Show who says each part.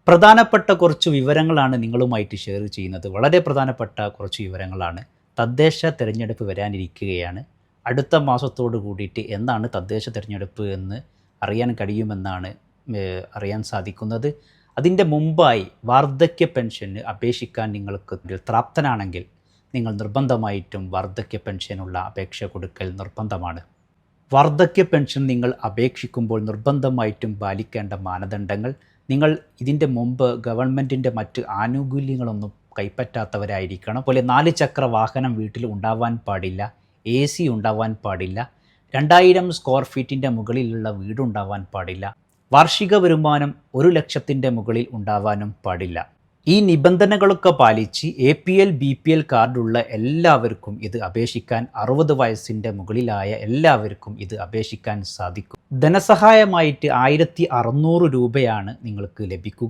Speaker 1: പ്രധാനപ്പെട്ട കുറച്ച് വിവരങ്ങളാണ് നിങ്ങളുമായിട്ട് ഷെയർ ചെയ്യുന്നത്. വളരെ പ്രധാനപ്പെട്ട കുറച്ച് വിവരങ്ങളാണ്. തദ്ദേശ തിരഞ്ഞെടുപ്പ് വരാനിരിക്കുകയാണ്. അടുത്ത മാസത്തോട് കൂടിയിട്ട് എന്നാണ് തദ്ദേശ തിരഞ്ഞെടുപ്പ് എന്ന് അറിയാൻ കഴിയുമെന്നാണ് അറിയാൻ സാധിക്കുന്നത്. അതിൻ്റെ മുമ്പായി വാർദ്ധക്യ പെൻഷന് അപേക്ഷിക്കാൻ നിങ്ങൾക്ക് പ്രാപ്തനാണെങ്കിൽ നിങ്ങൾ നിർബന്ധമായിട്ടും വാർദ്ധക്യ പെൻഷനുള്ള അപേക്ഷ കൊടുക്കൽ നിർബന്ധമാണ്. വാർദ്ധക്യ പെൻഷൻ നിങ്ങൾ അപേക്ഷിക്കുമ്പോൾ നിർബന്ധമായിട്ടും പാലിക്കേണ്ട മാനദണ്ഡങ്ങൾ: നിങ്ങൾ ഇതിൻ്റെ മുമ്പ് ഗവൺമെൻറ്റിൻ്റെ മറ്റ് ആനുകൂല്യങ്ങളൊന്നും കൈപ്പറ്റാത്തവരായിരിക്കണം. അതുപോലെ 4 ചക്ര വാഹനം വീട്ടിൽ ഉണ്ടാവാൻ പാടില്ല, AC ഉണ്ടാവാൻ പാടില്ല, 2000 സ്ക്വയർ ഫീറ്റിൻ്റെ മുകളിലുള്ള വീടുണ്ടാവാൻ പാടില്ല, വാർഷിക വരുമാനം 1 ലക്ഷത്തിൻ്റെ മുകളിൽ ഉണ്ടാവാനും പാടില്ല. ഈ നിബന്ധനകളൊക്കെ പാലിച്ച് APL BPL കാർഡുള്ള എല്ലാവർക്കും ഇത് അപേക്ഷിക്കാൻ, 60 വയസ്സിൻ്റെ മുകളിലായ എല്ലാവർക്കും ഇത് അപേക്ഷിക്കാൻ സാധിക്കും. ധനസഹായമായിട്ട് 1600 രൂപയാണ് നിങ്ങൾക്ക് ലഭിക്കുക.